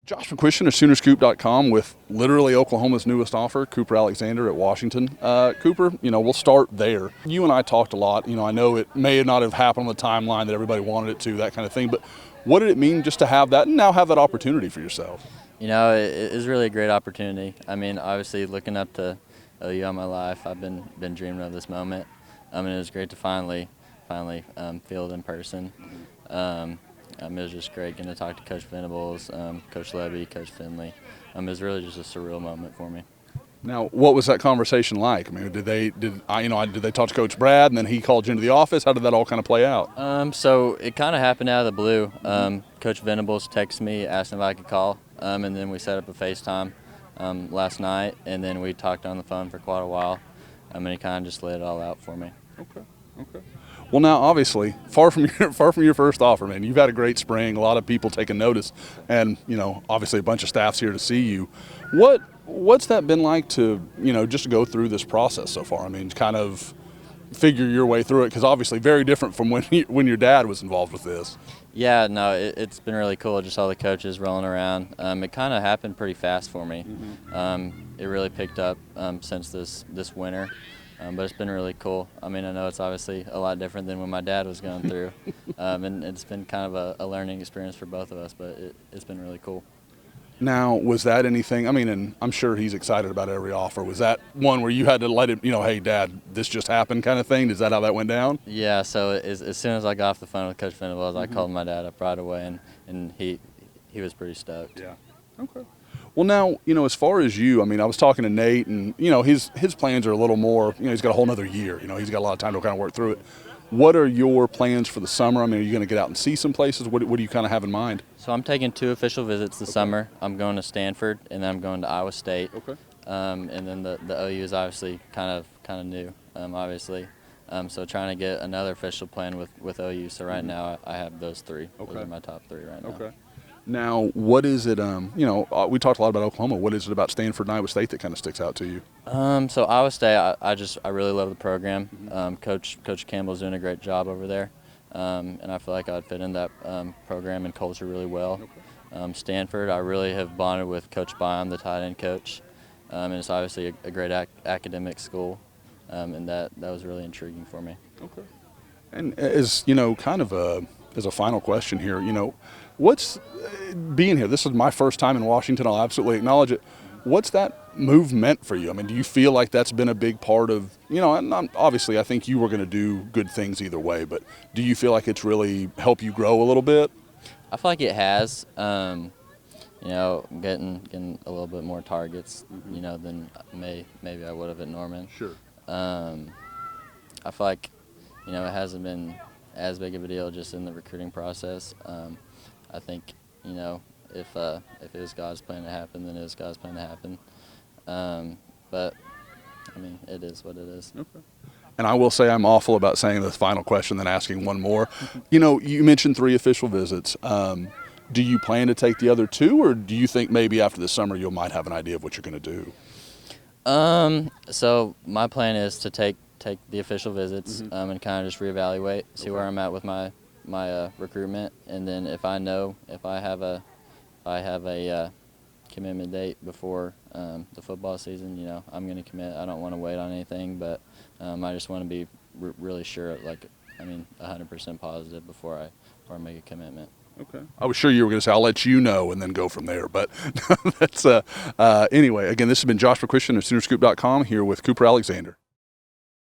Josh McCuistion of Soonerscoop.com with literally Oklahoma's newest offer, Cooper Alexander at Washington. Cooper, we'll start there. You and I talked a lot. I know it may not have happened on the timeline that everybody wanted it to, that kind of thing, but what did it mean just to have that and now have that opportunity for yourself? It is really a great opportunity. Obviously looking up to OU all my life, I've been dreaming of this moment. It was great to finally feel it in person. It was just great getting to talk to Coach Venables, Coach Levy, Coach Finley. It was really just a surreal moment for me. Now, what was that conversation like? Did they talk to Coach Brad and then he called you into the office? How did that all kind of play out? So it kind of happened out of the blue. Coach Venables texted me, asked if I could call, and then we set up a FaceTime last night, and then we talked on the phone for quite a while. And he kind of just laid it all out for me. Okay. Well, now obviously, far from your first offer, man. You've had a great spring. A lot of people taking notice, and obviously a bunch of staff's here to see you. What's that been like to just go through this process so far? Kind of figure your way through it, because obviously very different from when your dad was involved with this. Yeah, no, it's been really cool. Just all the coaches rolling around. It kind of happened pretty fast for me. It really picked up since this winter. But it's been really cool. I know it's obviously a lot different than when my dad was going through. And it's been kind of a learning experience for both of us, but it's been really cool. Now, was that anything, and I'm sure he's excited about every offer. Was that one where you had to let him, hey, Dad, this just happened kind of thing? Is that how that went down? Yeah, so as soon as I got off the phone with Coach Venables, I called my dad up right away, and he was pretty stoked. Yeah. Okay. Well, now, as far as you, I was talking to Nate, and, his plans are a little more, he's got a whole nother year. He's got a lot of time to kind of work through it. What are your plans for the summer? Are you going to get out and see some places? What do you kind of have in mind? So I'm taking 2 official visits this summer. I'm going to Stanford, and then I'm going to Iowa State. Okay. And then the OU is obviously kind of new, obviously. So trying to get another official plan with OU. So right now I have those 3. Okay. Those are my top 3 right now. Okay. Now, what is it, we talked a lot about Oklahoma. What is it about Stanford and Iowa State that kind of sticks out to you? So Iowa State, I really love the program. Coach Campbell's doing a great job over there. And I feel like I'd fit in that program and culture really well. Okay. Stanford, I really have bonded with Coach Byam, the tight end coach. And it's obviously a great academic school. And that was really intriguing for me. Okay. And as, as a final question here, what's being here? This is my first time in Washington. I'll absolutely acknowledge it. What's that move meant for you? Do you feel like that's been a big part of, and obviously I think you were going to do good things either way, but do you feel like it's really helped you grow a little bit? I feel like it has. Getting a little bit more targets, than maybe I would have at Norman. Sure. I feel like, it hasn't been as big of a deal just in the recruiting process. I think, if it was God's plan to happen, then it was God's plan to happen. But, it is what it is. Okay. And I will say I'm awful about saying this final question than asking one more. You mentioned 3 official visits. Do you plan to take the other 2, or do you think maybe after the summer you might have an idea of what you're going to do? So my plan is to take the official visits and kind of just reevaluate, see where I'm at with my recruitment, and then if I have a commitment date before the football season, I'm going to commit. I don't want to wait on anything, but I just want to be really sure, 100% positive before I make a commitment. Okay. I was sure you were going to say, I'll let you know and then go from there. But that's anyway, again, this has been Josh McCuistion of Soonerscoop.com here with Cooper Alexander.